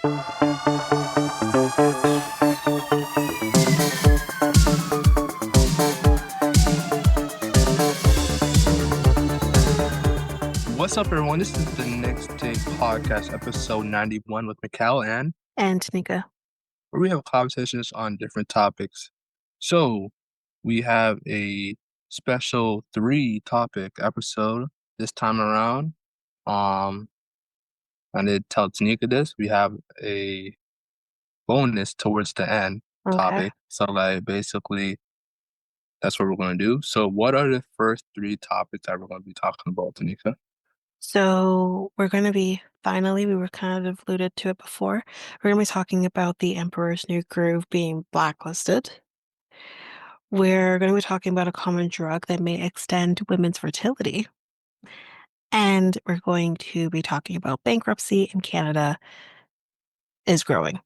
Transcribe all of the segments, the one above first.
What's up, everyone? This is the Next Day Podcast, episode 91 with Mikel, and Tanyka. where we have conversations on different topics. So, we have a special 3-topic episode this time around. I did tell Tanyka this. We have a bonus towards the end topic. So, basically, that's what we're going to do. So, what are the first 3 topics that we're going to be talking about, Tanyka? So we're going to be, finally, we were kind of alluded to it before. We're going to be talking about The Emperor's New Groove being blacklisted. We're going to be talking about a common drug that may extend women's fertility. And we're going to be talking about bankruptcy in Canada is growing.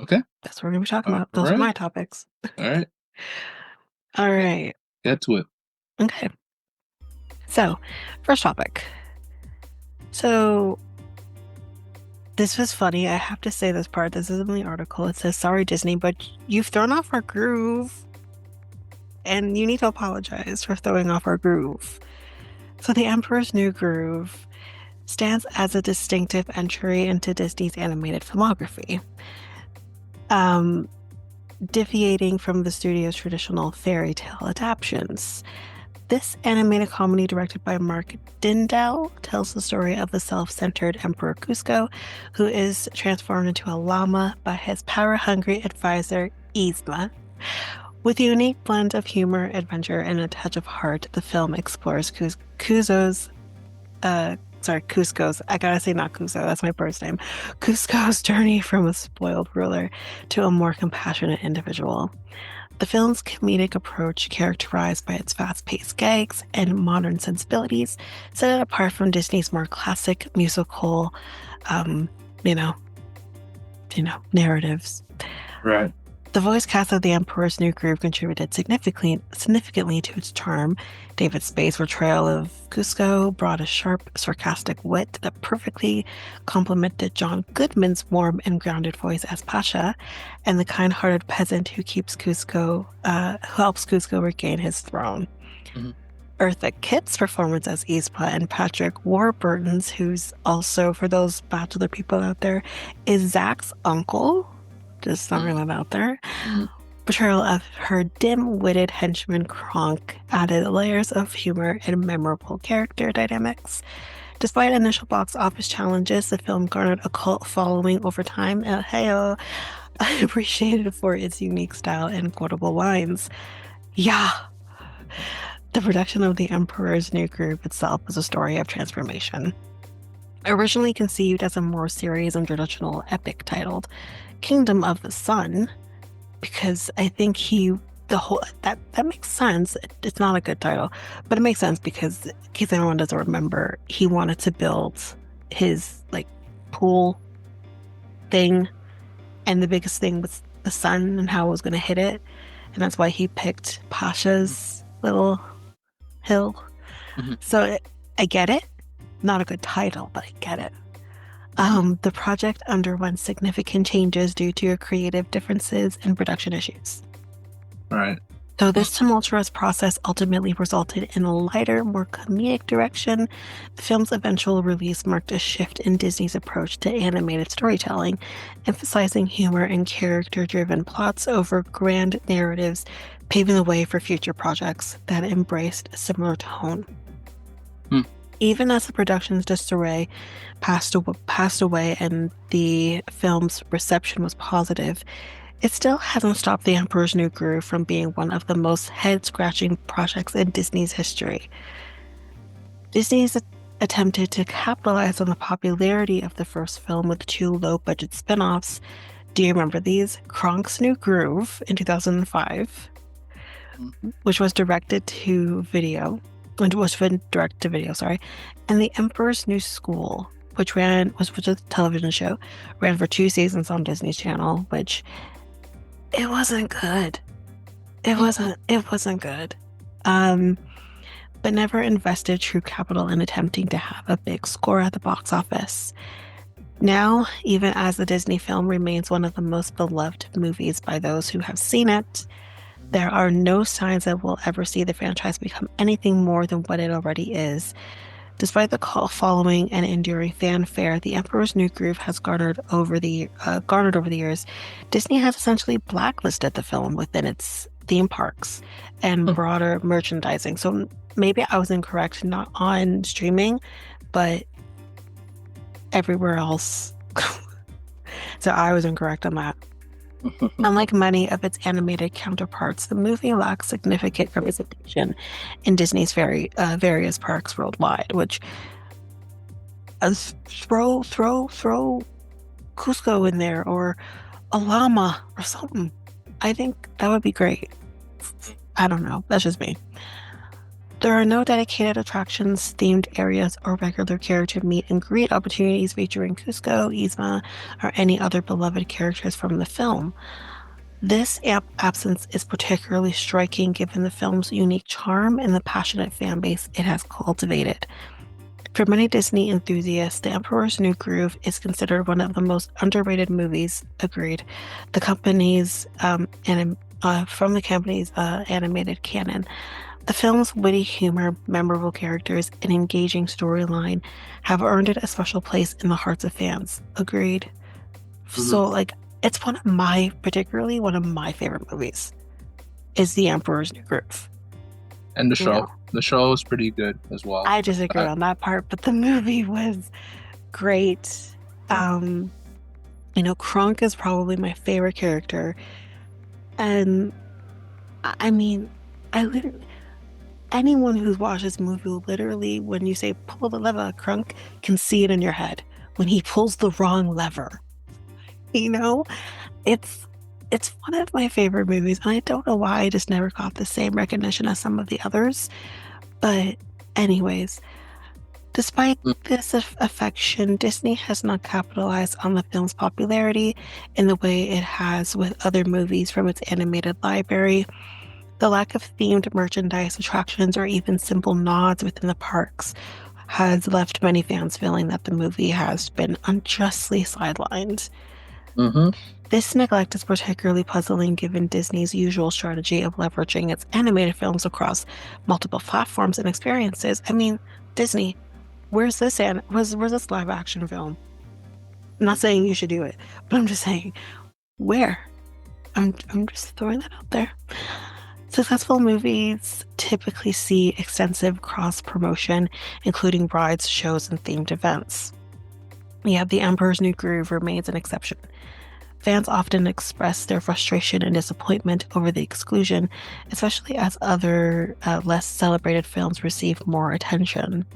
Okay. That's what we're going to be talking about. Those are my topics. All right. All right. Get to it. Okay. So, first topic. So, this was funny. I have to say this part. This is in the article. It says, "Sorry, Disney, but you've thrown off our groove. And you need to apologize for throwing off our groove." So, The Emperor's New Groove stands as a distinctive entry into Disney's animated filmography, deviating from the studio's traditional fairy tale adaptations. This animated comedy, directed by Mark Dindal, tells the story of the self-centered Emperor Cusco, who is transformed into a llama by his power-hungry advisor, Yzma. With a unique blend of humor, adventure, and a touch of heart, the film explores Cusco's, I gotta say not Cusco, that's my bird's name, Cusco's journey from a spoiled ruler to a more compassionate individual. The film's comedic approach, characterized by its fast-paced gags and modern sensibilities, set it apart from Disney's more classic musical, narratives. Right. The voice cast of The Emperor's New Groove contributed significantly to its charm. David Spade's portrayal of Cusco brought a sharp, sarcastic wit that perfectly complemented John Goodman's warm and grounded voice as Pasha, and the kind-hearted peasant who helps Cusco regain his throne. Mm-hmm. Eartha Kitt's performance as Yzma and Patrick Warburton's, who's also, for those Bachelor people out there, is Zach's uncle. Just throwing that out there. Portrayal of her dim-witted henchman Kronk added layers of humor and memorable character dynamics. Despite initial box office challenges, the film garnered a cult following over time, and I appreciate it for its unique style and quotable lines. Yeah. The production of The Emperor's New Groove itself was a story of transformation. Originally conceived as a more serious and traditional epic titled Kingdom of the Sun, because I think that makes sense. It's not a good title, but it makes sense because, in case anyone doesn't remember, he wanted to build his pool thing, and the biggest thing was the sun and how it was going to hit it, and that's why he picked Pasha's little hill. Mm-hmm. So I get it. Not a good title, but I get it. The project underwent significant changes due to creative differences and production issues. Right. So this tumultuous process ultimately resulted in a lighter, more comedic direction. The film's eventual release marked a shift in Disney's approach to animated storytelling, emphasizing humor and character-driven plots over grand narratives, paving the way for future projects that embraced a similar tone. Even as the production's disarray passed away and the film's reception was positive, it still hasn't stopped The Emperor's New Groove from being one of the most head-scratching projects in Disney's history. Disney's attempted to capitalize on the popularity of the first film with 2 low-budget spin-offs. Do you remember these? Kronk's New Groove in 2005, which was directed to video, and The Emperor's New School, which was a television show, ran for 2 seasons on Disney's Channel, which it wasn't good. It wasn't good. But never invested true capital in attempting to have a big score at the box office. Now, even as the Disney film remains one of the most beloved movies by those who have seen it, there are no signs that we'll ever see the franchise become anything more than what it already is. Despite the cult following and enduring fanfare The Emperor's New Groove has garnered over the years, Disney has essentially blacklisted the film within its theme parks and Hmm. broader merchandising. So maybe I was incorrect, not on streaming, but everywhere else. So I was incorrect on that. Unlike many of its animated counterparts, the movie lacks significant representation in Disney's various parks worldwide, which throw Cusco in there or a llama or something. I think that would be great. I don't know. That's just me. There are no dedicated attractions, themed areas, or regular character meet and greet opportunities featuring Cusco, Yzma, or any other beloved characters from the film. This absence is particularly striking given the film's unique charm and the passionate fan base it has cultivated. For many Disney enthusiasts, The Emperor's New Groove is considered one of the most underrated movies. Agreed. The company's from the company's animated canon. The film's witty humor, memorable characters, and engaging storyline have earned it a special place in the hearts of fans. Agreed. So, like, it's particularly one of my favorite movies is The Emperor's New Groove. And the show is pretty good as well. I disagree on that part, but the movie was great. Kronk is probably my favorite character. And I mean, anyone who's watched this movie will literally, when you say pull the lever, Kronk can see it in your head when he pulls the wrong lever. It's one of my favorite movies, and I don't know why I just never got the same recognition as some of the others. But anyways, despite this affection, Disney has not capitalized on the film's popularity in the way it has with other movies from its animated library. The lack of themed merchandise, attractions, or even simple nods within the parks has left many fans feeling that the movie has been unjustly sidelined. This neglect is particularly puzzling given Disney's usual strategy of leveraging its animated films across multiple platforms and experiences. I mean, Disney, where's this live action film? I'm not saying you should do it, but I'm just saying, where? I'm just throwing that out there. Successful movies typically see extensive cross-promotion, including rides, shows, and themed events. Yet The Emperor's New Groove remains an exception. Fans often express their frustration and disappointment over the exclusion, especially as other less celebrated films receive more attention.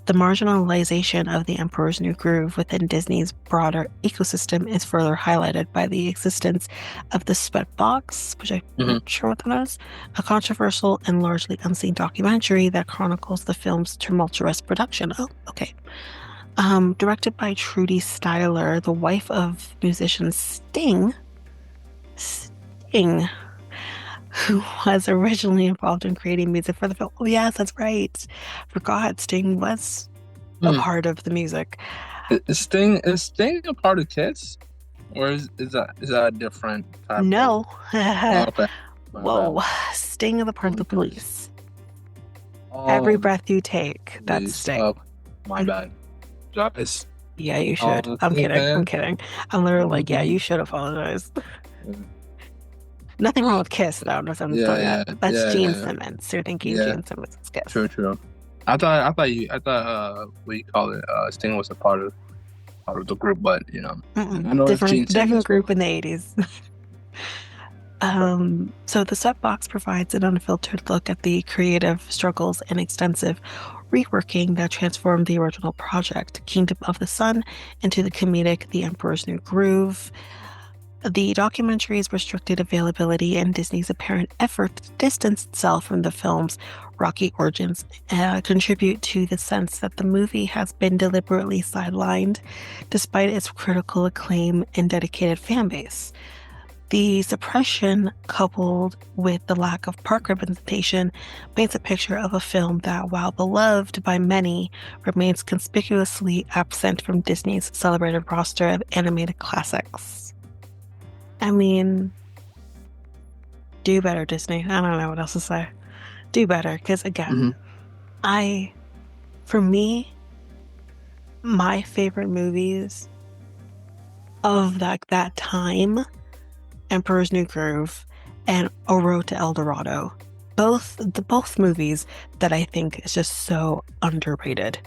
The marginalization of The Emperor's New Groove within Disney's broader ecosystem is further highlighted by the existence of the Sweatbox, which I'm not sure what that is, a controversial and largely unseen documentary that chronicles the film's tumultuous production. Oh, okay. Directed by Trudy Styler, the wife of musician Sting, who was originally involved in creating music for the film. Oh, yes, that's right. Forgot Sting was a part of the music. Is Sting a part of Kiss? Or is that a different type? No. Oh, okay. Whoa. Sting is a part of the Police. Every breath you take, that's Sting. Oh, my bad. Guys. Yeah, you should. I'm kidding. I'm literally like, yeah, you should apologize. Nothing wrong with Kiss, though. No, that's Gene Simmons. You're thinking Gene Simmons is Kiss. True. I thought what you call it, Sting was a part of the group, but I know different group in the 80s. So the Sweatbox provides an unfiltered look at the creative struggles and extensive reworking that transformed the original project, Kingdom of the Sun, into the comedic The Emperor's New Groove. The documentary's restricted availability and Disney's apparent effort to distance itself from the film's rocky origins contribute to the sense that the movie has been deliberately sidelined, despite its critical acclaim and dedicated fan base. The suppression, coupled with the lack of park representation, paints a picture of a film that, while beloved by many, remains conspicuously absent from Disney's celebrated roster of animated classics. I mean, do better, Disney. I don't know what else to say. Do better, because again, for me, my favorite movies of that time, Emperor's New Groove and A Road to El Dorado, both movies that I think is just so underrated.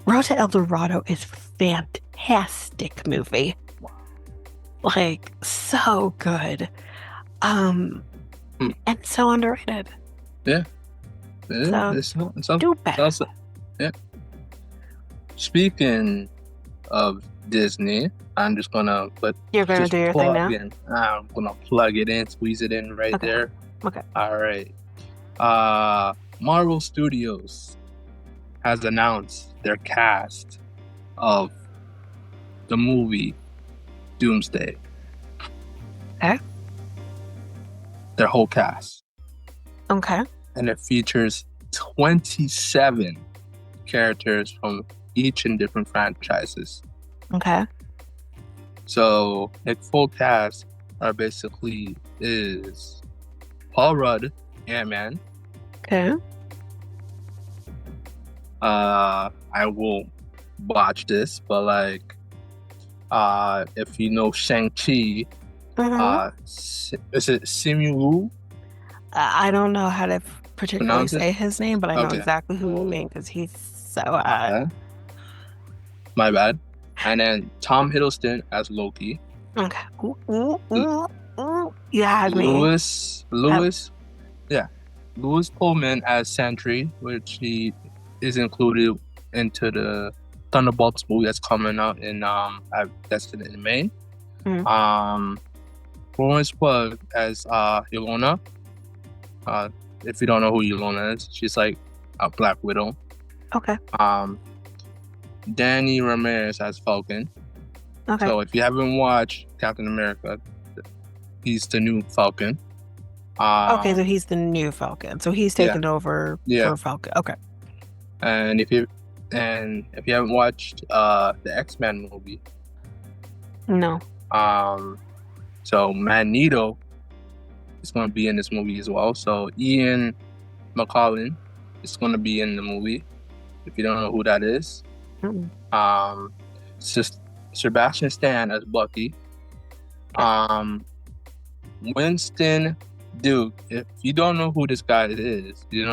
Road to El Dorado is fantastic movie, like so good, and so underrated. Yeah, so do better. Yeah. Speaking of Disney, I'm just gonna You're gonna do your thing now? I'm gonna plug it in, squeeze it in right there. Okay. All right. Marvel Studios has announced their cast of the movie Doomsday. Okay. Their whole cast. Okay. And it features 27 characters from each in different franchises. Okay. So the full cast are basically is Paul Rudd, Ant-Man. Okay. I will botch this, but like, if you know Shang-Chi, is it Simu Wu? I don't know how to particularly say his name, but I know exactly who you mean because he's so My bad. And then Tom Hiddleston as Loki. Okay. You had me. Louis Pullman as Sentry, which he is included into the Thunderbolts movie that's coming out in that's in May. Florence Pugh as Yelena. If you don't know who Yelena is, she's like a Black Widow. Okay. Danny Ramirez as Falcon. Okay. So if you haven't watched Captain America, he's the new Falcon. Okay, so he's the new Falcon. So he's taken over for Falcon. Okay. And if you haven't watched the X-Men movie, no. So Magneto is going to be in this movie as well. So Ian McKellen is going to be in the movie. If you don't know who that is, it's just Sebastian Stan as Bucky. Winston Duke. If you don't know who this guy is, do you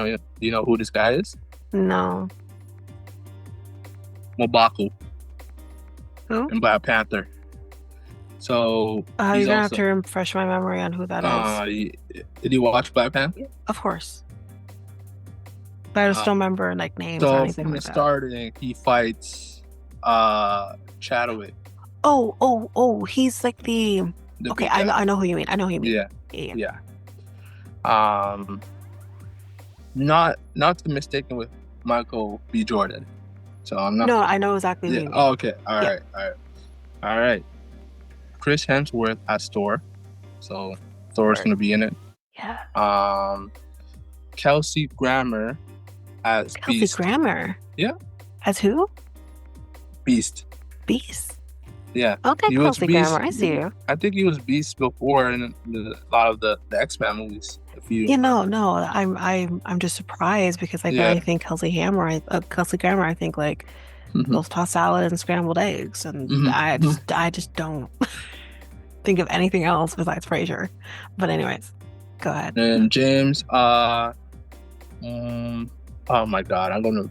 know who this guy is? No. M'Baku. Who? In Black Panther. So you're gonna have to refresh my memory on who that is. Did you watch Black Panther? Of course. But I just don't remember like names or anything from like the starting, he fights Chadwick. Oh, he's like the okay, I know who you mean. Yeah. Not to be mistaken with Michael B. Jordan. So I'm not. No, I know exactly who you mean. Oh, okay. All right. Chris Hemsworth as Thor. So Thor's gonna be in it. Yeah. Kelsey Grammer as Kelsey Beast. Grammer? Yeah. As who? Beast. Yeah. Okay, Kelsey Grammer, I see you. I think he was Beast before in a lot of the X-Men movies. No, I'm just surprised because like I think Kelsey Grammer, I think like those tossed salad and scrambled eggs, and I just don't think of anything else besides Frasier. But anyways, go ahead. And James, oh my God, I'm gonna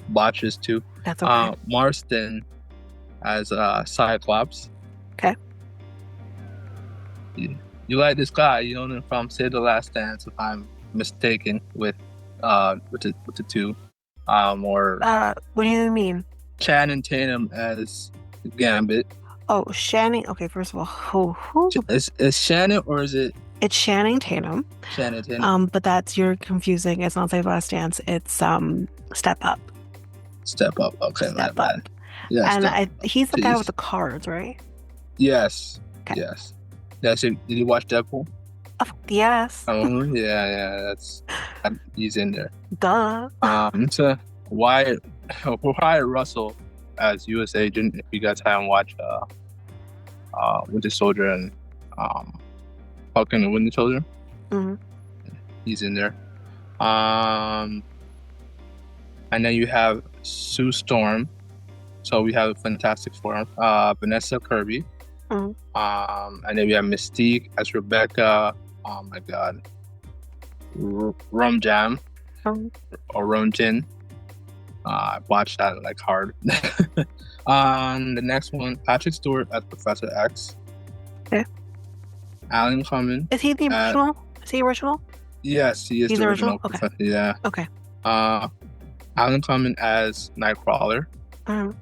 botch this too. That's okay. Marston as Cyclops. Okay. You like this guy? You know him from Save the Last Dance, if I'm mistaken, with the two. Or what do you mean? Channing Tatum as Gambit. Oh, Shannon. Okay, first of all, who? Is Shannon or is it? It's Channing Tatum. Channing Tatum. But you're confusing. It's not Save the Last Dance. It's Step Up. Step Up. Okay, Step my bad. Yeah, and he's the guy with the cards, right? Yes. Okay. Yes. That's it. Did you watch Deadpool? Yes. Oh yeah. He's in there. Duh. To Wyatt Wyatt Russell as U.S. agent. If you guys haven't watched Winter Soldier and Falcon and Winter Soldier, Hmm. he's in there. And then you have Sue Storm. So we have Fantastic Four. Vanessa Kirby. Hmm. And then we have Mystique as Rebecca. Oh my God. Rum Jam or Rum Jin. I watched that like hard. The next one, Patrick Stewart as Professor X. Okay. Alan Cumming. Is he the original? Is he original? Yes, he is the original Okay. Professor. Yeah. Okay. Alan Cumming as Nightcrawler. Mm-hmm.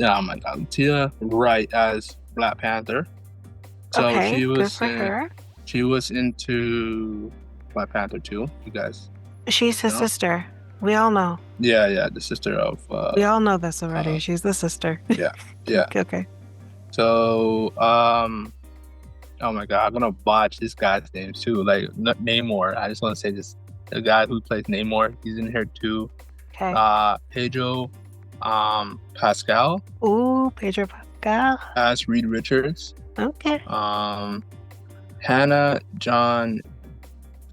Oh my God, Tia Wright as Black Panther. So okay, she was good for her. She was into Black Panther too. You guys. She's his sister. We all know. Yeah, the sister of. We all know this already. She's the sister. Yeah. Okay. So, oh my God, I'm gonna botch this guy's name too. Like Namor. I just want to say this: the guy who plays Namor, he's in here too. Okay. Pedro, Pascal. Ooh, Pedro Pascal. As Reed Richards. Okay. Hannah John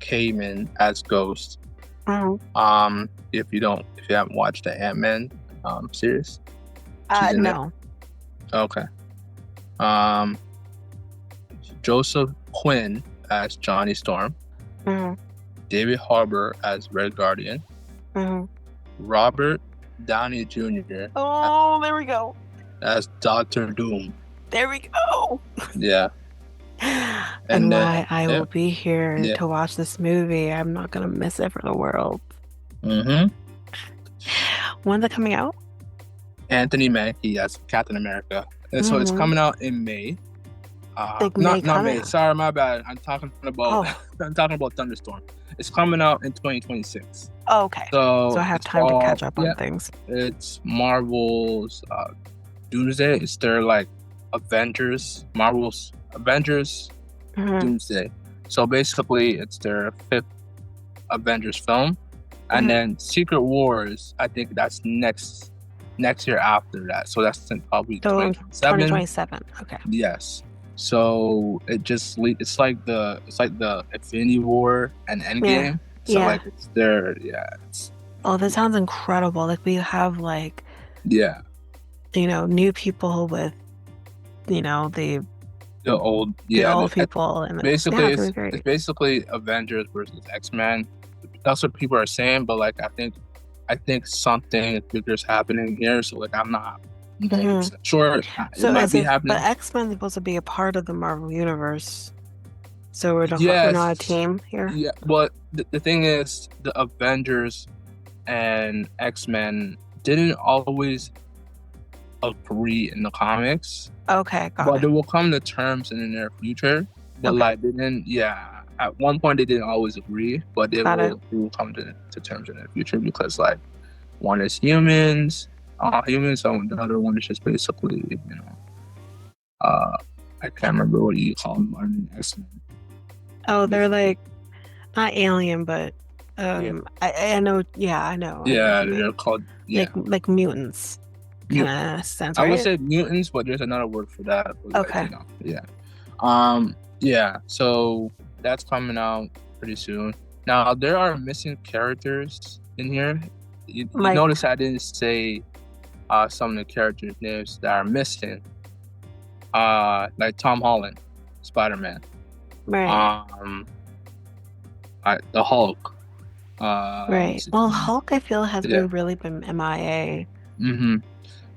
Kamen as Ghost. Mm-hmm. If you haven't watched the Ant-Man series. No. Okay. Joseph Quinn as Johnny Storm. Mm-hmm. David Harbour as Red Guardian. Mm-hmm. Robert Downey Jr. Oh, there we go. As Doctor Doom. There we go. Yeah. And why I will be here to watch this movie. I'm not gonna miss it for the world. Mm-hmm. When's it coming out? Anthony Mackie as Captain America. And so it's coming out in May. Not May. Sorry, my bad. I'm talking about Thunderstorm. It's coming out in 2026. Oh, okay. So I have time to catch up on things. It's Marvel's Doomsday. It's their like Marvel's Avengers Doomsday. So basically, it's their 5th Avengers film, and then Secret Wars. I think that's next year after that. So that's probably 2027. Okay. Yes. So it's like the Infinity War and Endgame. So like it's their Oh, that sounds incredible. Like we have like new people with the old people, and basically it's basically Avengers versus X-Men. That's what people are saying, but like I think something bigger is happening here. So like I'm not sure. So it might be happening. But X-Men is supposed to be a part of the Marvel universe. So we're not a team here. Yeah, but the thing is, the Avengers and X-Men didn't always agree in the comics. Okay, but they will come to terms in the near future. But like they didn't. Yeah, at one point they didn't always agree, but they will come to terms in the future because like one is humans, and the other one is just basically I can't remember what you call them in X-Men. Oh, they're like not alien, but I know. Yeah, I know. Yeah, they're called like mutants. Kind of sense. Right? I would say mutants, but there's another word for that. Okay. So that's coming out pretty soon. Now there are missing characters in here. You notice I didn't say some of the characters' names that are missing. Like Tom Holland, Spider-Man. Right. The Hulk. Right. Well, Hulk, I feel has really been MIA.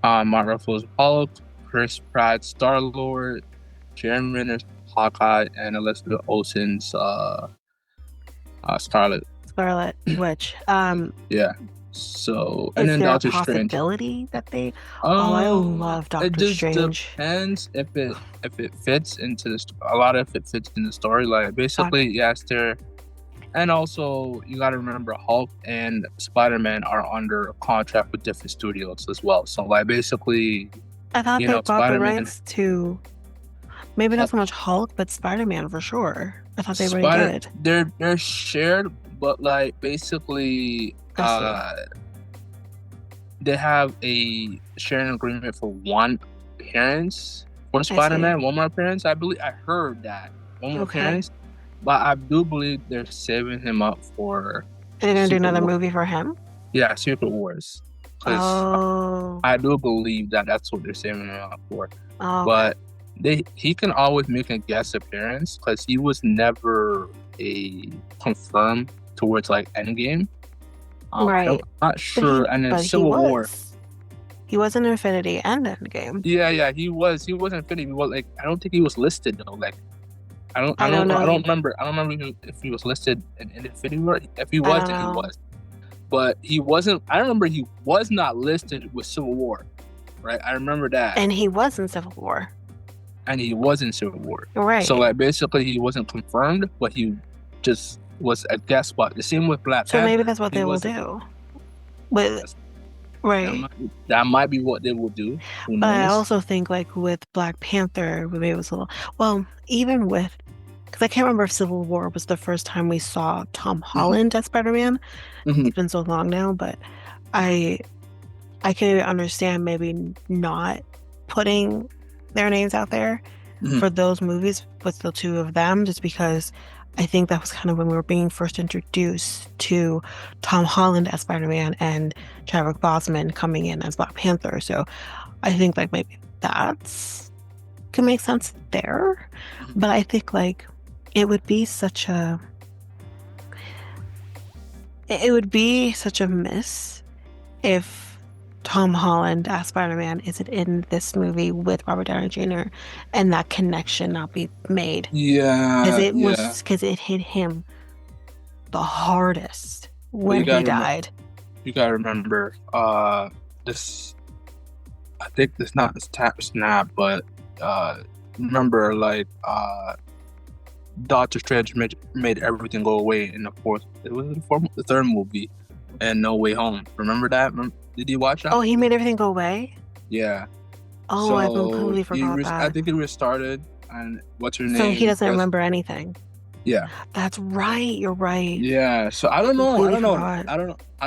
Mark Ruffalo's Hulk, Chris Pratt, Star-Lord, Jeremy Renner's Hawkeye, and Elizabeth Olsen's Scarlet Witch. So and then Doctor Strange. Is there a possibility that they? I love Doctor Strange. It just depends if it fits into the a lot of it fits in the story. Like basically, yes, there. And also, you got to remember, Hulk and Spider-Man are under a contract with different studios as well. So, like, basically, I thought You they know, bought the Spider-Man. rights to maybe not so much Hulk, but Spider-Man for sure. I thought they already Spider, did. they're shared, but like basically, I see. they have a sharing agreement for one appearance for I see. Spider-Man, one more appearance. I believe I heard that one more Okay. appearance, but I do believe they're saving him up for Are they gonna do Secret another War. movie for him? Yeah, Secret Wars, because Oh. I do believe that that's what they're saving him up for. Oh, okay. But he can always make a guest appearance because he was never a confirmed towards like Endgame. I'm Right. not sure. And then But he Civil War. was. He was in Infinity and Endgame. Yeah, he wasn't fitting. He was like, I don't think he was listed though. Like, I don't I know. don't remember. I don't remember if he was listed in Infinity War. If he I was, don't then he know. was. But he wasn't. I remember he was not listed with Civil War, right? I remember that. And he was in Civil War. And he was in Civil War. Right. So like basically he wasn't confirmed, but he just was a guest spot. The same with Black So Panther. maybe that's what they will do. But right. That might be what they will do. Who But I knows? also think like with Black Panther, maybe it was a little well, even with because I can't remember if Civil War was the first time we saw Tom Holland as Spider-Man. Mm-hmm. It's been so long now, but I can understand maybe not putting their names out there for those movies with the two of them, just because I think that was kind of when we were being first introduced to Tom Holland as Spider-Man and Chadwick Boseman coming in as Black Panther. So I think like maybe that's could make sense there. But I think like it would be such a miss if Tom Holland as Spider-Man isn't in this movie with Robert Downey Jr. and that connection not be made. Yeah, Because it hit him the hardest when he died. You gotta remember, this. I think it's not snap, but remember, like, Doctor Strange made everything go away in the the third movie, and No Way Home. Remember that? Did you watch that? Oh, he made everything go away? Yeah. Oh, so I completely forgot that. I think it restarted, and what's her name? So he doesn't remember anything. Yeah. That's right. You're right. Yeah. So I don't know. Forgot. I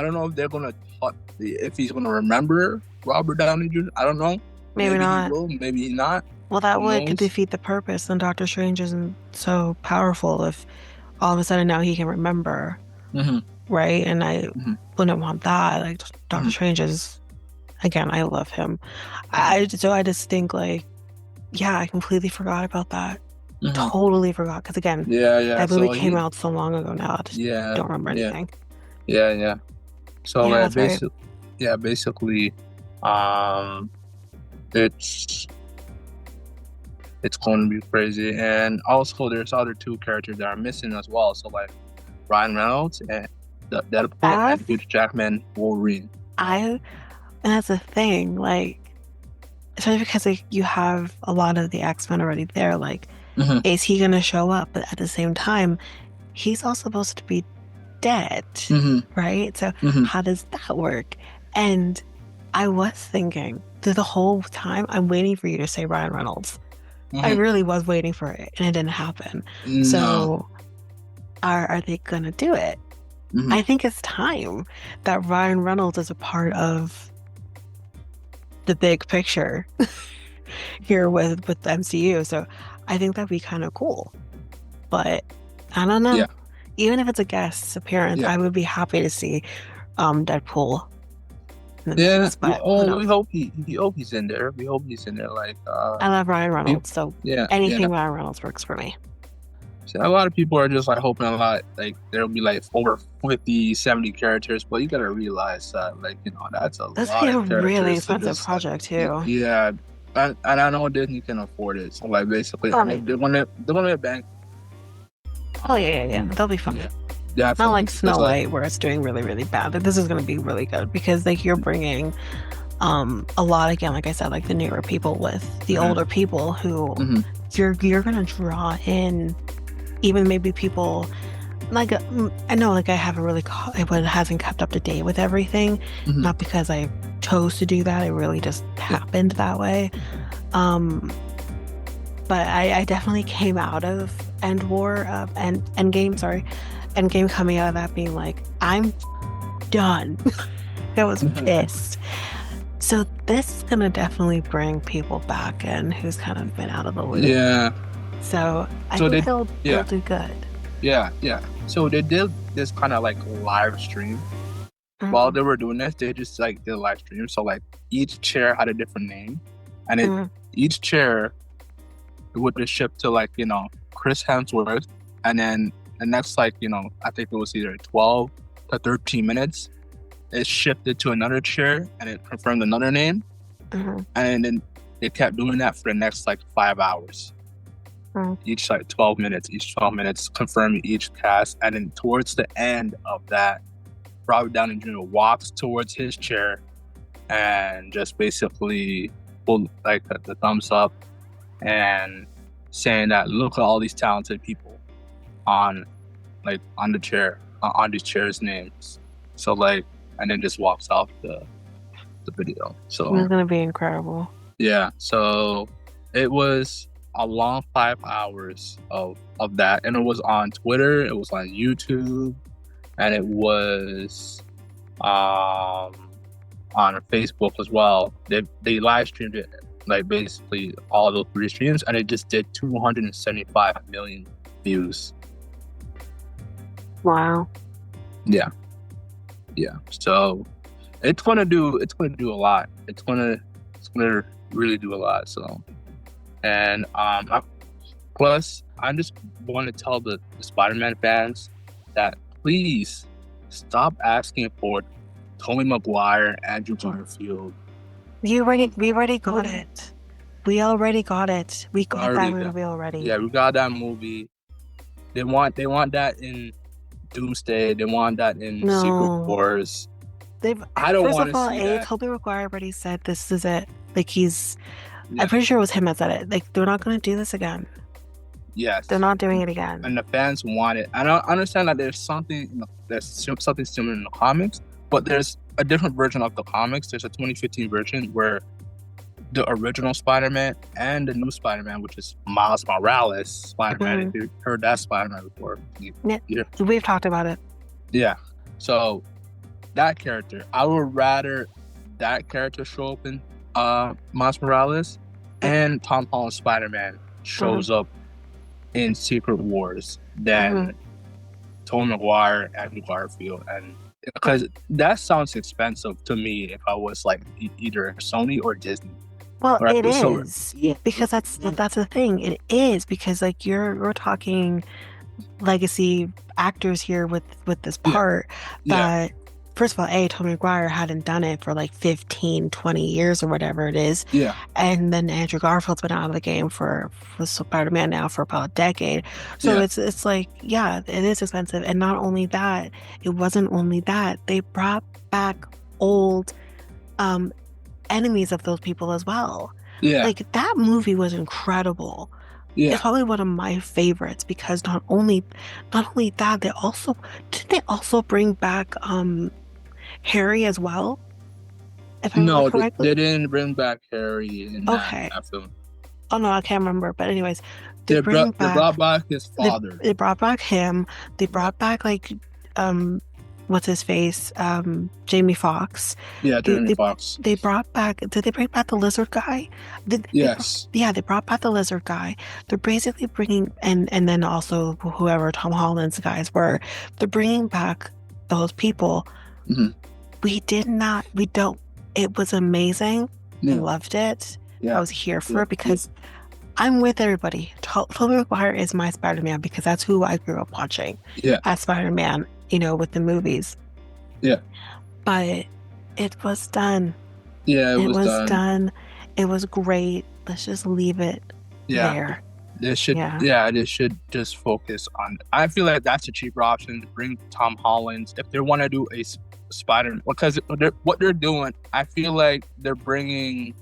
don't know if they're gonna if he's gonna remember Robert Downey Jr. I don't know. Maybe not. He will, maybe not. Well, that could defeat the purpose, and Doctor Strange isn't so powerful if all of a sudden now he can remember, right? And I wouldn't want that. Like Doctor Strange is, again, I love him. I just think like, yeah, I completely forgot about that. Totally forgot because again, that movie came out so long ago now. I just don't remember anything. Yeah. So yeah, basically, basically, it's going to be crazy, and also there's other two characters that are missing as well. So like Ryan Reynolds and Deadpool and Hugh Jackman Wolverine. And that's the thing, like, especially because like you have a lot of the X-Men already there. Like, is he gonna show up? But at the same time, he's all supposed to be dead, right? So how does that work? And I was thinking through the whole time, I'm waiting for you to say Ryan Reynolds. I really was waiting for it, and it didn't happen. No. So, are they gonna do it? I think it's time that Ryan Reynolds is a part of the big picture here with the MCU. So I think that'd be kind of cool. But I don't know. Yeah. Even if it's a guest appearance, I would be happy to see Deadpool. Yeah. We hope he's in there. We hope he's in there. Like I love Ryan Reynolds, so anything Ryan Reynolds works for me. So a lot of people are just like hoping a lot, like there'll be like over 50, 70 characters, but you gotta realize that, like, you know, that's a really expensive project too. Yeah, and I know Disney can afford it. So like basically, they're gonna bank. Oh yeah, they'll be fun. Yeah, not like Snow White where it's doing really, really bad. But this is gonna be really good because like you're bringing a lot, again, like I said, like the newer people with the older people who you're gonna draw in. Even maybe people like I know like I haven't really it hasn't kept up to date with everything, Hmm. not because I chose to do that. It really just Yeah. happened that way. Um, but I definitely came out of Endgame, sorry, Endgame coming out of that being like, I'm done. I was pissed. So this is gonna definitely bring people back in who's kind of been out of the loop. Yeah. So I So think they, it'll yeah, do good. yeah. So they did this kind of like live stream. While Mm, they were doing this, they just like did a live stream. So like each chair had a different name, and mm, each chair would just ship to like Chris Hemsworth, and then the next like I think it was either 12 to 13 minutes, it shifted to another chair and it confirmed another name, mm, and then they kept doing that for the next like 5 hours. mm. Each like 12 minutes, confirming each cast, and then towards the end of that, Robert Downey Jr. walks towards his chair and just basically pulled like the thumbs up and saying that look at all these talented people on on the chair on these chairs names. So like, and then just walks off the video. It's So gonna be incredible. yeah, so it was a long 5 hours of that, and it was on Twitter, it was on YouTube, and it was um on Facebook as well. They live streamed it like basically all those three streams, and it just did 275 million views. Wow. Yeah, yeah. So it's gonna do a lot. It's gonna really do a lot. So and plus I just want to tell the Spider-Man fans that please stop asking for Tobey Maguire, Andrew Garfield. We already got it. We already got it. We got that Already got, movie already. yeah, we got that movie. They want that in Doomsday. They want that in Secret No. Wars. They've I don't first want of to all, see that. Tobey Maguire already said this is it. Like I'm Yeah. pretty sure it was him that said it. Like they're not gonna do this again. They're Yes. not doing it again. And the fans want it. I don't understand that there's something something similar in the comics, but there's a different version of the comics. There's a 2015 version where the original Spider-Man and the new Spider-Man, which is Miles Morales Spider-Man. If you heard that Spider-Man before, Yeah, we've talked about it. yeah. So that character, I would rather that character show up in Miles Morales, and Tom Holland's Spider-Man shows up in Secret Wars than Tobey Maguire, Andrew Garfield, and because that sounds expensive to me if I was like either Sony or Disney. Well, Right? it So is because that's the thing. It is because like you're talking legacy actors here with this part yeah, that first of all, Tobey Maguire hadn't done it for like 15, 20 years or whatever it is. yeah, And then Andrew Garfield's been out of the game for Spider-Man now for about a decade. So yeah, it's like, yeah, it is expensive. And not only that, it wasn't only that. They brought back old enemies of those people as well. yeah, Like that movie was incredible. It's yeah. probably one of my favorites because not only that, they also bring back Harry as well, if I remember No, correctly. they didn't bring back Harry in Okay. that film. Oh no, I can't remember. But anyways, they bring They back brought back his father. they brought back him. They brought back like what's his face? Jamie Foxx. Yeah, They, Jeremy they Fox. they brought back did they bring back the lizard guy? Yes. Yeah, they brought back the lizard guy. They're basically bringing and then also whoever Tom Holland's guys were. They're bringing back those people. Mm-hmm. We don't. It was amazing. Yeah. I loved it. Yeah. I was here for it because I'm with everybody. Tobey Maguire is my Spider-Man because that's who I grew up watching. Yeah. As Spider-Man, with the movies. Yeah. But it was done. Yeah, it was done. It was great. Let's just leave it there. They should just focus on. I feel like that's a cheaper option. Bring Tom Holland if they want to do a Spider, because what they're doing. I feel like they're bringing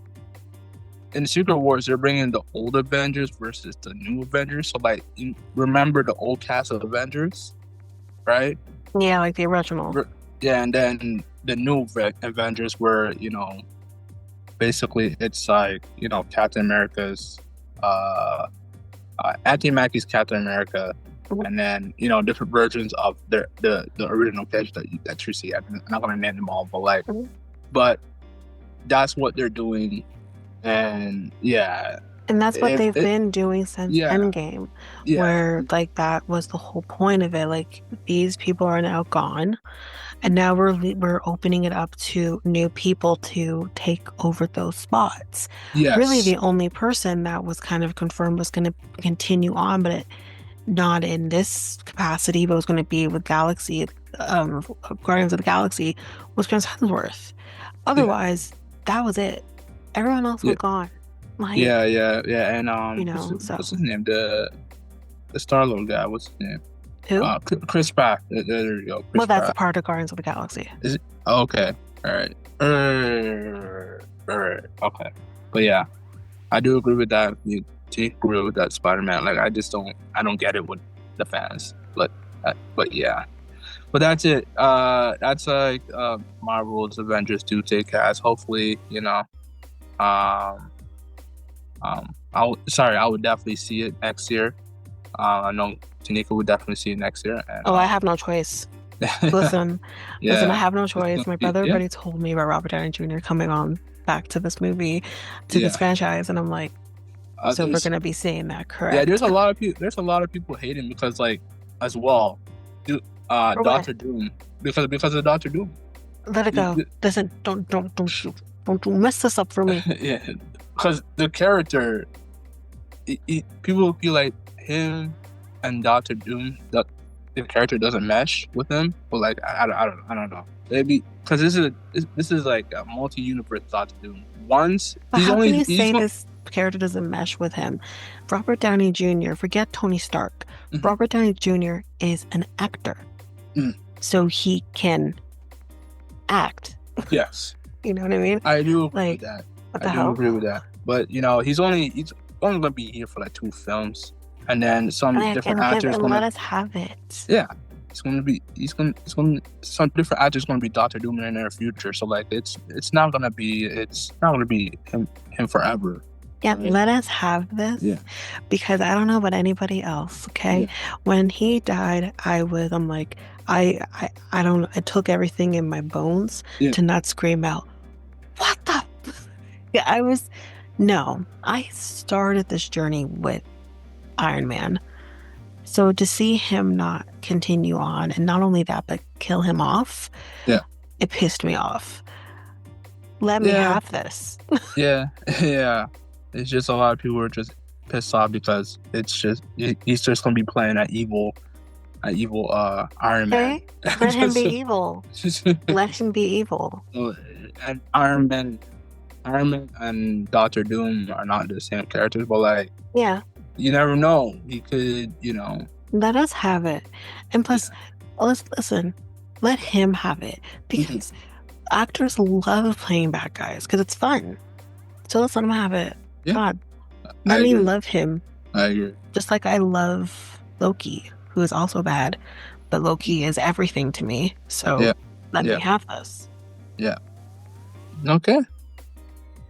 in Secret Wars. They're bringing the old Avengers versus the new Avengers. So like, remember the old cast of Avengers? right? Yeah, like the original. Yeah, and then the new Avengers were, basically it's like, Captain America's, uh, Anthony Mackie's Captain America, Mhm. and then different versions of the original pitch that you see. I'm not gonna name them all, but Mhm. but that's what they're doing, and yeah, And that's what if they've it, been doing since yeah, Endgame, yeah, where like that was the whole point of it. Like these people are now gone, and now we're opening it up to new people to take over those spots. Really, yes, the only person that was kind of confirmed was going to continue on, but not in this capacity, but was going to be with Galaxy, um, Guardians of the Galaxy, was Chris Hemsworth. yeah, Otherwise, that was it. Everyone else yeah, was gone. yeah, Like, yeah, yeah, and so what's his name? The Star-Lord guy. What's his name? who? Chris Pratt. There you go, Chris Well, that's a Pratt. part of Guardians of the Galaxy. Is it? Oh, okay. All right. All right. Okay. But yeah, I do agree with that. You do agree with that Spider-Man. Like, I don't get it with the fans. But yeah. But that's it. That's like Marvel's Avengers do take cast. Hopefully, um, I would definitely see it next year. I know Tanika would definitely see it next year, and Oh, I have no choice. Listen, listen, I yeah, have no it's gonna choice. My be brother yeah, already told me about Robert Downey Jr. coming on back to this movie, to this yeah. franchise, and I'm like, so we're There's gonna be seeing that, Yeah, there's correct? a lot of people. There's a lot of people hating because, like, as well, For what? Doctor Doom, because of Doctor Doom. Let it go. Listen, don't mess this up for me. Yeah, because the character, people feel like him and Doctor Doom, that the character doesn't mesh with him. But like, I don't know. Maybe because this is like a multi-universe Doctor Doom. Once But how can you he's say going. this character doesn't mesh with him? Robert Downey Jr., forget Tony Stark. Mhm. Robert Downey Jr. is an actor, Mm, so he can act. yes. You know what I mean? I do agree with Like, that. what I the do hell? agree with that. But he's only gonna be here for like 2 films, and then some Like, different actors and let gonna us have it. yeah. It's gonna some different actors gonna be Doctor Doom in the near future. So like it's not gonna be him forever. Yeah, Right? let us have this Yeah. because I don't know about anybody else, okay? Yeah. When he died, I'm like, I don't, it took everything in my bones Yeah. to not scream out, what the? Yeah, no, I started this journey with Iron Man. So to see him not continue on, and not only that, but kill him off, Yeah. it pissed me off. Let me Yeah. have this. Yeah. Yeah. It's just a lot of people are just pissed off because he's just gonna be playing that evil Iron Man. Okay? Let him be Just- evil. Let him be evil. and Iron Man and Doctor Doom are not the same characters, but like Yeah, you never know. He could, let us have it. And plus, let's listen, let him have it because actors love playing bad guys because it's fun. So let's let him have it. Yeah, God, I let me agree. love him I agree. just like I love Loki, who is also bad, but Loki is everything to me. So Yeah, let me yeah, have this. yeah. Okay,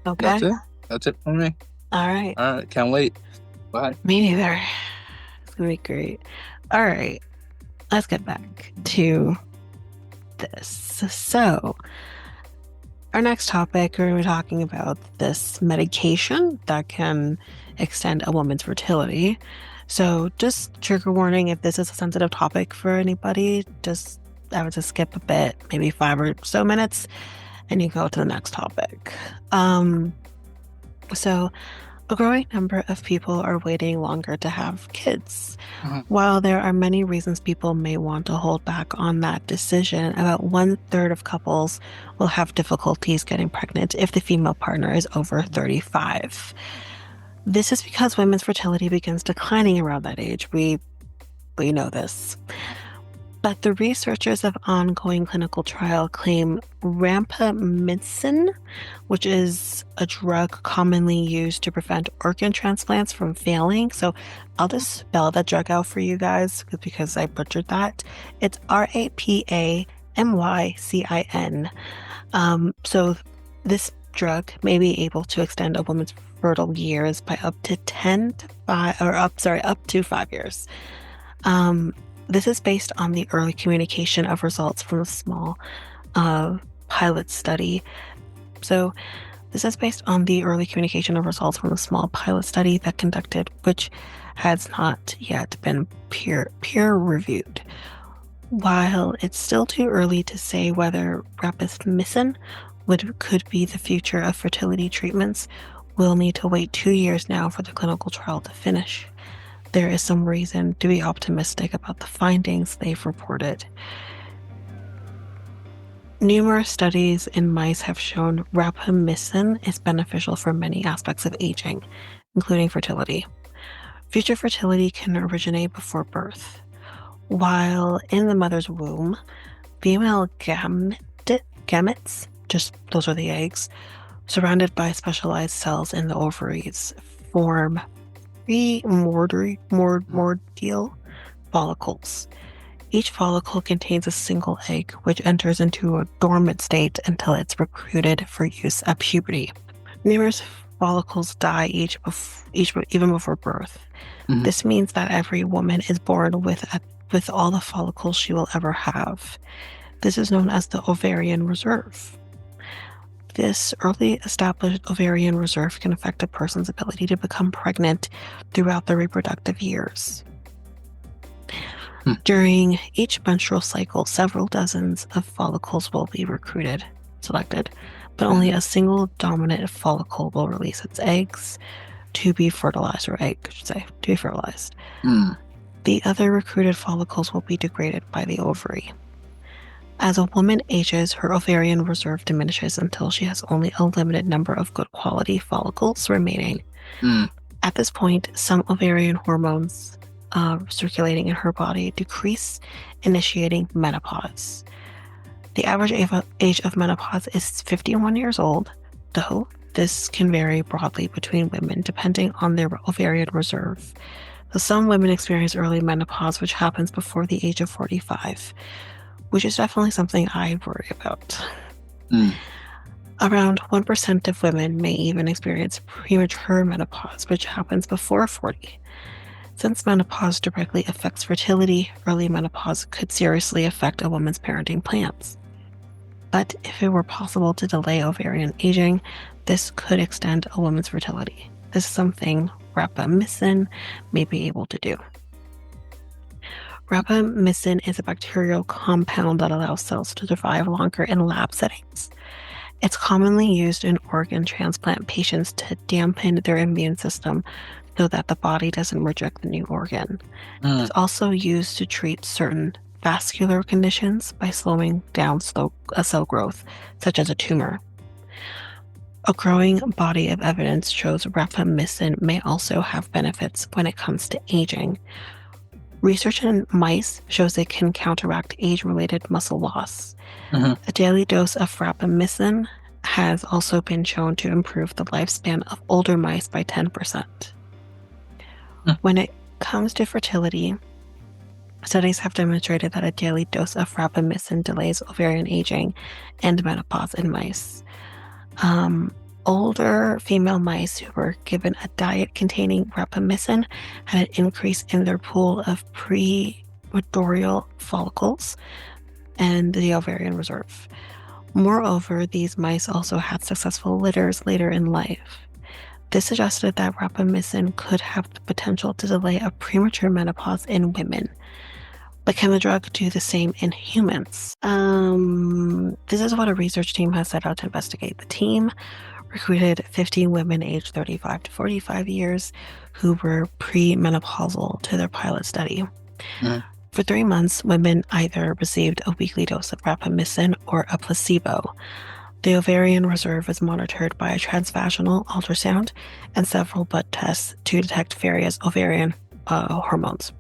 Okay? that's it. That's it for me. All right. All right, can't wait. Bye. Me neither. It's gonna be great. All right. Let's get back to this. So, our next topic, we're going to be talking about this medication that can extend a woman's fertility. So, just trigger warning if this is a sensitive topic for anybody, I would just skip a bit, maybe 5 or so minutes, and you go to the next topic. So, a growing number of people are waiting longer to have kids. While there are many reasons people may want to hold back on that decision, about 1/3 of couples will have difficulties getting pregnant if the female partner is over 35. This is because women's fertility begins declining around that age. We know this. But the researchers of ongoing clinical trial claim rampamycin, which is a drug commonly used to prevent organ transplants from failing. So I'll just spell that drug out for you guys because I butchered that. It's RAPAMYCIN. So this drug may be able to extend a woman's fertile years by up to 5 years. This is based on the early communication of results from a small pilot study. So this is based on the early communication of results from a small pilot study that conducted, which has not yet been peer reviewed. While it's still too early to say whether rapamycin could be the future of fertility treatments, we'll need to wait 2 years now for the clinical trial to finish. There is some reason to be optimistic about the findings they've reported. Numerous studies in mice have shown rapamycin is beneficial for many aspects of aging, including fertility. Future fertility can originate before birth. While in the mother's womb, female gametes, just those are the eggs, surrounded by specialized cells in the ovaries, form primordial follicles. Each follicle contains a single egg, which enters into a dormant state until it's recruited for use at puberty. Numerous follicles die even before birth. Mm-hmm. This means that every woman is born with all the follicles she will ever have. This is known as the ovarian reserve. This early established ovarian reserve can affect a person's ability to become pregnant throughout their reproductive years. During each menstrual cycle, several dozens of follicles will be selected, but only a single dominant follicle will release its eggs to be fertilized, or egg, I should say, to be fertilized. The other recruited follicles will be degraded by the ovary. As a woman ages, her ovarian reserve diminishes until she has only a limited number of good quality follicles remaining. At this point, some ovarian hormones circulating in her body decrease, initiating menopause. The average age of menopause is 51 years old, though this can vary broadly between women depending on their ovarian reserve. So some women experience early menopause, which happens before the age of 45, which is definitely something I worry about. Around 1% of women may even experience premature menopause, which happens before 40. Since menopause directly affects fertility, early menopause could seriously affect a woman's parenting plans. But if it were possible to delay ovarian aging, this could extend a woman's fertility. This is something rapamycin may be able to do. Rapamycin is a bacterial compound that allows cells to survive longer in lab settings. It's commonly used in organ transplant patients to dampen their immune system so that the body doesn't reject the new organ. It's also used to treat certain vascular conditions by slowing down cell growth, such as a tumor. A growing body of evidence shows rapamycin may also have benefits when it comes to aging. Research in mice shows it can counteract age-related muscle loss. A daily dose of rapamycin has also been shown to improve the lifespan of older mice by 10%. When it comes to fertility, studies have demonstrated that a daily dose of rapamycin delays ovarian aging and menopause in mice. Older female mice who were given a diet containing rapamycin had an increase in their pool of primordial follicles and the ovarian reserve. Moreover, these mice also had successful litters later in life. This suggested that rapamycin could have the potential to delay a premature menopause in women. But can the drug do the same in humans? This is what a research team has set out to investigate. The team recruited 50 women aged 35 to 45 years who were premenopausal to their pilot study. For 3 months, women either received a weekly dose of rapamycin or a placebo. The ovarian reserve was monitored by a transvaginal ultrasound and several blood tests to detect various ovarian hormones.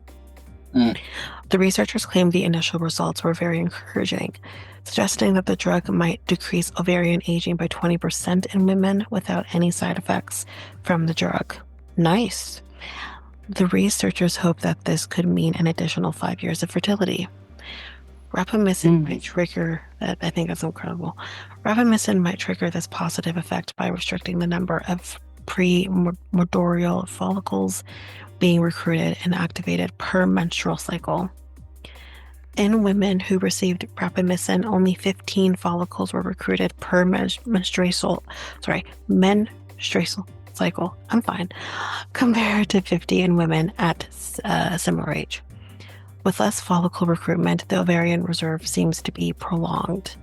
The researchers claimed the initial results were very encouraging. suggesting that the drug might decrease ovarian aging by 20% in women without any side effects from the drug. Nice. The researchers hope that this could mean an additional 5 years of fertility. Rapamycin might trigger that. I think that's incredible. Rapamycin might trigger this positive effect by restricting the number of premenstrual follicles being recruited and activated per menstrual cycle. In women who received rapamycin, only 15 follicles were recruited per menstrual cycle. I'm fine. Compared to 50 in women at a similar age. With less follicle recruitment, the ovarian reserve seems to be prolonged.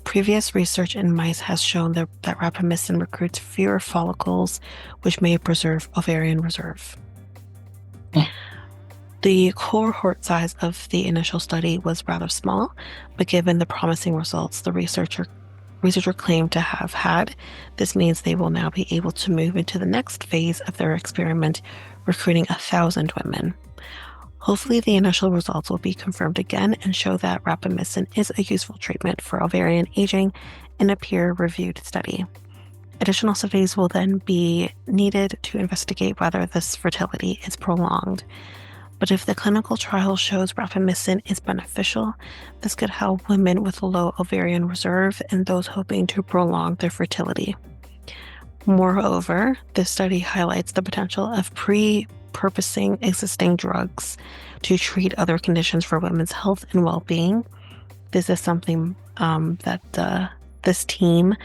Previous research in mice has shown that rapamycin recruits fewer follicles, which may preserve ovarian reserve. The cohort size of the initial study was rather small, but given the promising results the researcher claimed to have had, this means they will now be able to move into the next phase of their experiment, recruiting 1,000 women. Hopefully, the initial results will be confirmed again and show that rapamycin is a useful treatment for ovarian aging in a peer-reviewed study. Additional studies will then be needed to investigate whether this fertility is prolonged. But if the clinical trial shows rapamycin is beneficial, this could help women with a low ovarian reserve and those hoping to prolong their fertility. Moreover, this study highlights the potential of repurposing existing drugs to treat other conditions for women's health and well-being. This is something that this team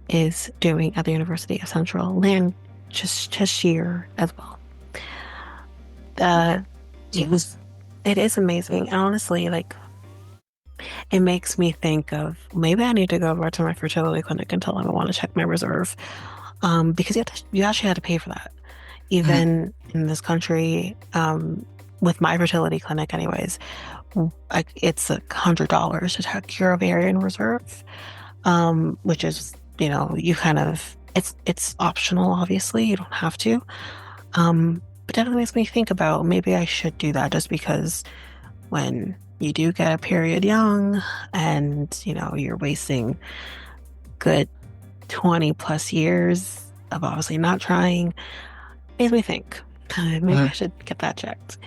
is doing at the University of Central Lancashire as well. It is amazing. And honestly, it makes me think of maybe I need to go over to my fertility clinic and tell them I want to check my reserve. Because you actually had to pay for that. Even in this country, with my fertility clinic anyways, it's $100 to check your ovarian reserve, which is, you kind of, it's optional, obviously, you don't have to. But definitely makes me think about maybe I should do that, just because when you do get a period young and, you're wasting good 20 plus years of obviously not trying, makes me think maybe I should get that checked.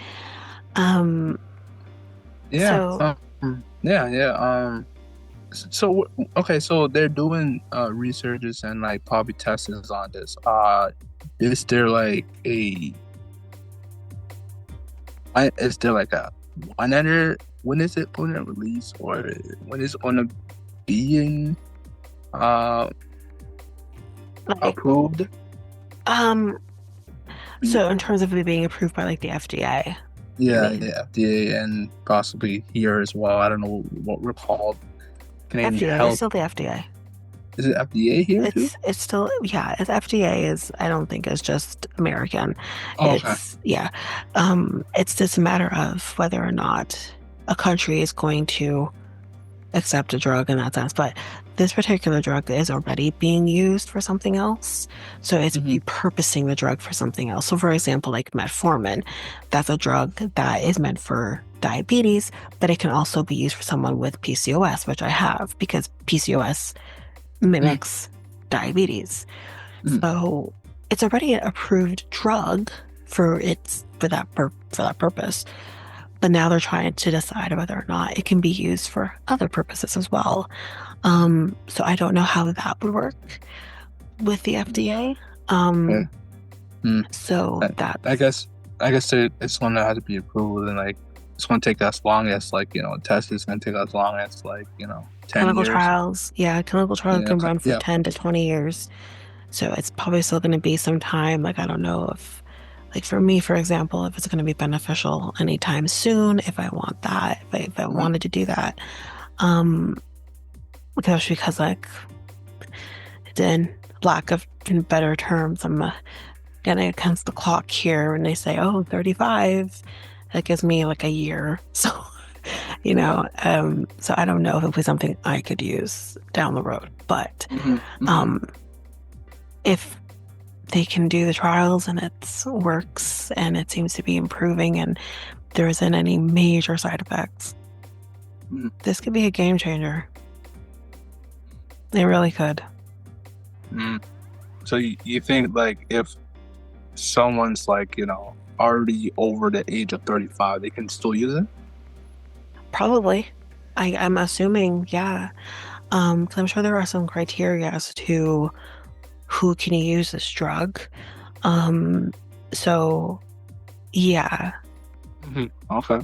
So okay, so they're doing researches and probably testings on this. Is there a when is it going to release, or when is it going to be approved? So in terms of it being approved by the FDA. Yeah, the FDA and possibly here as well. I don't know what we're called. Canadian FDA, Health. It's still the FDA. Is it FDA here too? It's still, yeah, it's FDA is, I don't think it's just American. Oh, it's, yeah. It's just a matter of whether or not a country is going to accept a drug in that sense. But this particular drug is already being used for something else. So it's repurposing the drug for something else. So for example, metformin, that's a drug that is meant for diabetes, but it can also be used for someone with PCOS, which I have, because PCOS mimics diabetes. So it's already an approved drug for that purpose. But now they're trying to decide whether or not it can be used for other purposes as well. So I don't know how that would work with the FDA. So that I guess it's going to have to be approved, and it's going to take as long as test is going to take as long as 10 clinical years. Trials. Yeah, clinical trials can run for 10 to 20 years. So it's probably still going to be some time. I don't know if, for me, for example, if it's going to be beneficial anytime soon, if I want that, if I wanted to do that. Because in lack of better terms, I'm getting against the clock here when they say, 35, that gives me a year. So, so I don't know if it was something I could use down the road, but if they can do the trials and it works and it seems to be improving and there isn't any major side effects, this could be a game changer. They really could. Mm. So you think like if someone's like, already over the age of 35, they can still use it? Probably. I'm assuming, yeah. 'Cause I'm sure there are some criteria as to who can use this drug. Um, so yeah. Okay.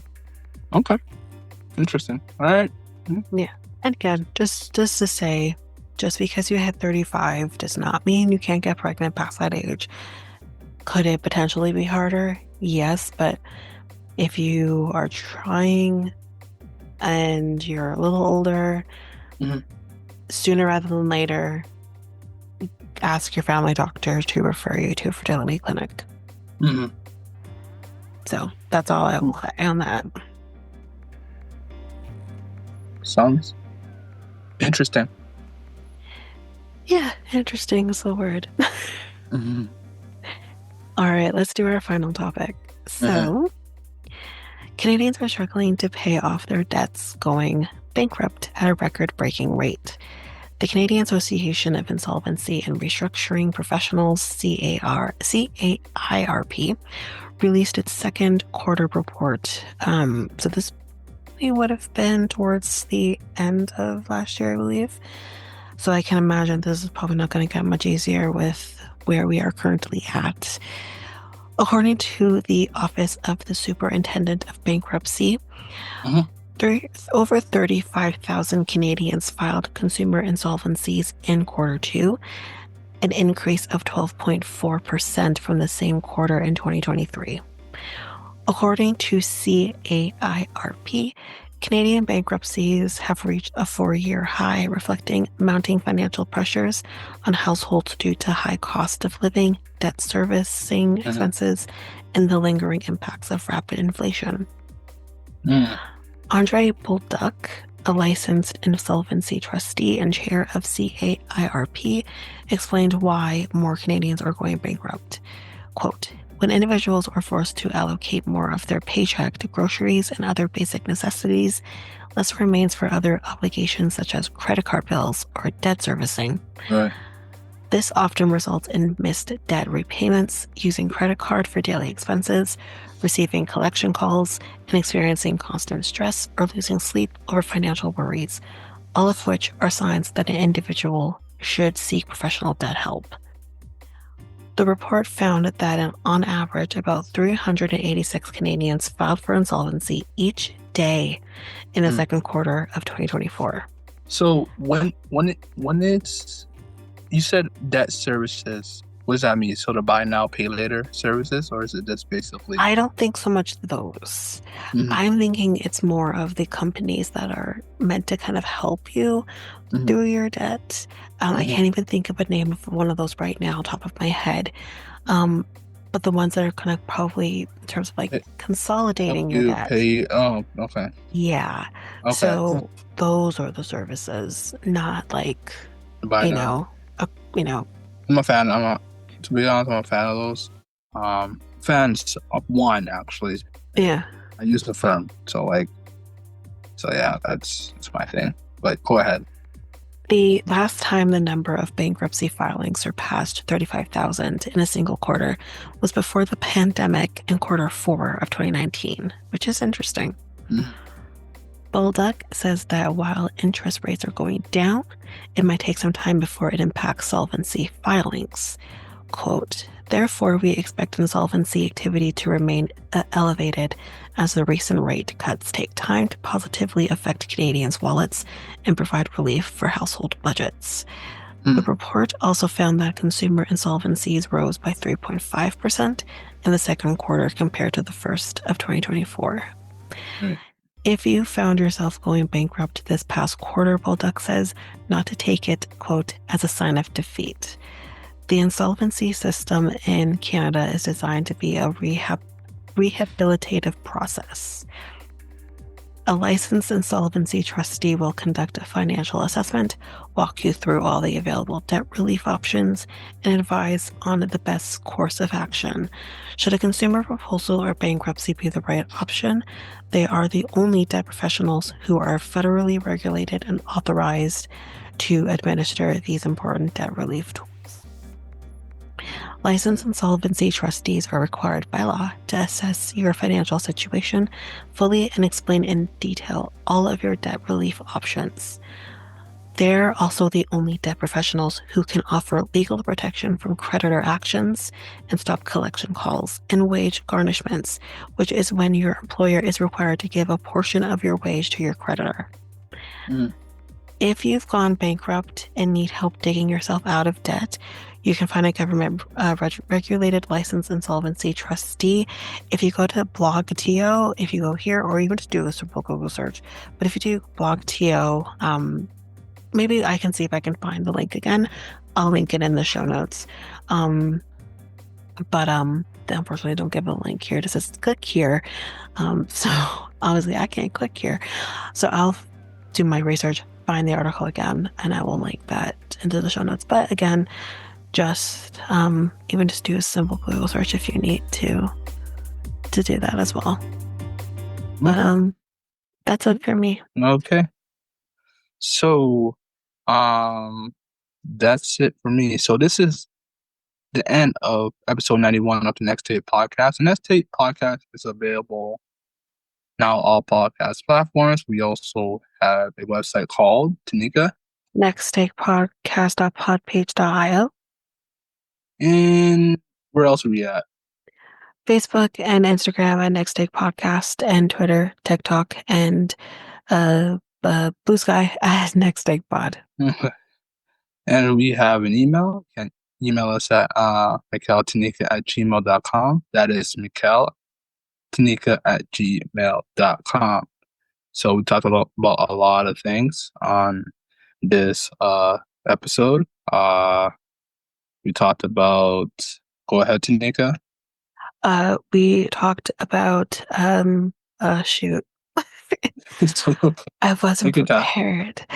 Okay. Interesting. All right. Mm. Yeah. And again, just to say, just because you hit 35 does not mean you can't get pregnant past that age. Could it potentially be harder? Yes, but if you are trying and you're a little older, Mhm. sooner rather than later, ask your family doctor to refer you to a fertility clinic. Mhm. So that's all I will say on that. Sounds interesting. Yeah, interesting is the word. Hmm. All right, let's do our final topic. Hmm. So, Canadians are struggling to pay off their debts, going bankrupt at a record-breaking rate. The Canadian Association of Insolvency and Restructuring Professionals, CAIRP, released its second quarter report. So this would have been towards the end of last year, I believe. So I can imagine this is probably not going to get much easier with where we are currently at. According to the Office of the Superintendent of Bankruptcy, Hmm. over 35,000 Canadians filed consumer insolvencies in quarter two, an increase of 12.4% from the same quarter in 2023. According to CAIRP, Canadian bankruptcies have reached a 4-year high, reflecting mounting financial pressures on households due to high cost of living, debt servicing Hmm. expenses, and the lingering impacts of rapid inflation. Hmm. Andre Bolduc, a licensed insolvency trustee and chair of CAIRP, explained why more Canadians are going bankrupt. Quote, when individuals are forced to allocate more of their paycheck to groceries and other basic necessities, less remains for other obligations such as credit card bills or debt servicing. Right. This often results in missed debt repayments, using credit card for daily expenses, receiving collection calls, and experiencing constant stress or losing sleep over financial worries, all of which are signs that an individual should seek professional debt help. The report found that on average, about 386 Canadians filed for insolvency each day in the Mm. second quarter of 2024. So when it's you said debt services, what does that mean? So the buy now, pay later services, or is it just basically? I don't think so much those. Hmm. I'm thinking it's more of the companies that are meant to kind of help you Hmm. through your debt. I Hmm. can't even think of a name of one of those right now, top of my head. Um, but the ones that are kind of probably in terms of like Help consolidating your you debt. pay. Oh, okay. Yeah. Okay. So those are the services, not like, Buy you now. know, a, you know, I'm a fan. To be honest, I'm a fan of those. Fans of one actually. yeah. I use the firm, so like, so yeah, that's my thing. But go ahead. The last time the number of bankruptcy filings surpassed 35,000 in a single quarter was before the pandemic in quarter four of 2019, which is interesting. Mhm. Bolduc says that while interest rates are going down, it might take some time before it impacts solvency filings. Quote, therefore, we expect insolvency activity to remain elevated as the recent rate cuts take time to positively affect Canadians' wallets and provide relief for household budgets. The Mhm. report also found that consumer insolvencies rose by 3.5% in the second quarter compared to the first of 2024. Right. If you found yourself going bankrupt this past quarter, Bolduc says, not to take it, quote, as a sign of defeat. The insolvency system in Canada is designed to be a rehabilitative process. A licensed insolvency trustee will conduct a financial assessment, walk you through all the available debt relief options, and advise on the best course of action. Should a consumer proposal or bankruptcy be the right option, they are the only debt professionals who are federally regulated and authorized to administer these important debt relief tools. Licensed insolvency trustees are required by law to assess your financial situation fully and explain in detail all of your debt relief options. They're also the only debt professionals who can offer legal protection from creditor actions and stop collection calls and wage garnishments, which is when your employer is required to give a portion of your wage to your creditor. If you've gone bankrupt and need help digging yourself out of debt, you can find a government regulated licensed insolvency trustee. If you go to BlogTO, if you go here, or even just do a simple Google search, but if you do BlogTO, maybe I can see if I can find the link again. I'll link it in the show notes. But unfortunately, I don't give a link here. It says click here. So obviously, I can't click here. So I'll do my research, find the article again, and I will link that into the show notes. But again, just even just do a simple Google search if you need to do that as well. But that's it for me. Okay. So that's it for me. So this is the end of episode 91 of the Next Take podcast. The Next Take podcast is available now all podcast platforms. We also have a website called Tanyka. nexttakepodcast.podpage.io. And where else are we at? Facebook and Instagram at Next Take Podcast, and Twitter, TikTok, and Blue Sky at Next Take Pod. And we have an email. You can email us at mikeltanyka@gmail.com. That is mikeltanyka@gmail.com. So we talked about a lot of things on this episode. We talked about, go ahead, Tanyka. We talked about shoot. I wasn't prepared.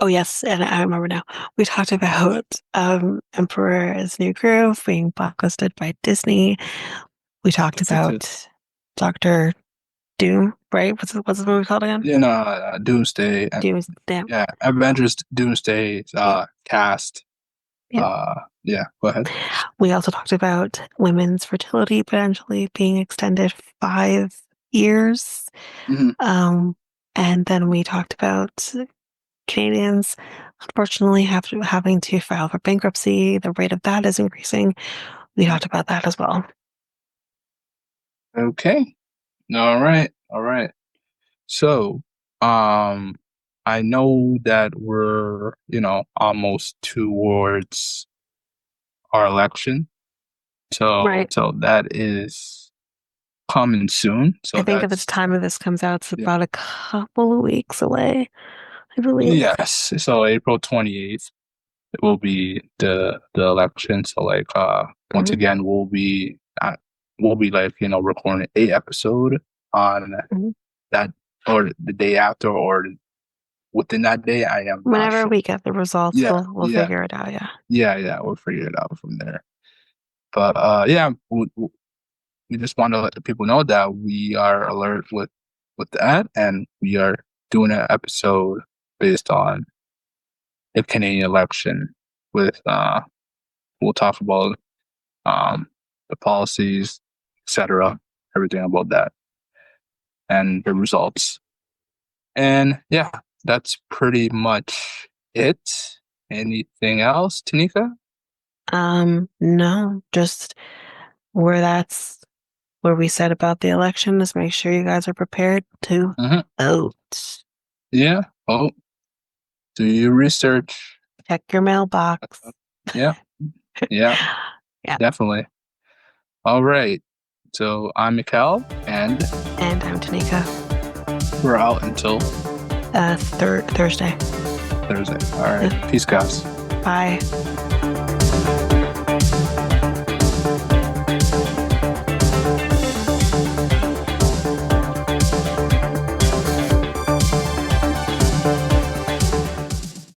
Yes, and I remember now. We talked about Emperor's New Groove being blacklisted by Disney. We talked about Dr. Doom, right? What's the movie called again? Yeah, Doomsday. Doomsday. Yeah, Avengers Doomsday cast. Yeah, go ahead. We also talked about women's fertility potentially being extended 5 years. Mm-hmm. And then we talked about Canadians unfortunately having to file for bankruptcy. The rate of that is increasing. We talked about that as well. Okay. All right. So, I know that we're, almost towards our election. So that is coming soon. So I think at the time of this comes out, it's about a couple of weeks away, I believe. Yes. So April 28th it will be the election. So once again, we'll be recording a episode on that, or the day after, or within that day. I am whenever we get the results, we'll figure it out. Yeah, we'll figure it out from there. But we just want to let the people know that we are alert with that, and we are doing an episode based on the Canadian election. We'll talk about the policies, etc., everything about that, and the results. And yeah, that's pretty much it. Anything else, Tanyka? No, just where we said about the election is make sure you guys are prepared to vote. Yeah, vote. Do your research. Check your mailbox. Yeah, definitely. All right. So I'm Mikel, and I'm Tanyka. We're out until Thursday. All right. Peace, guys. Bye.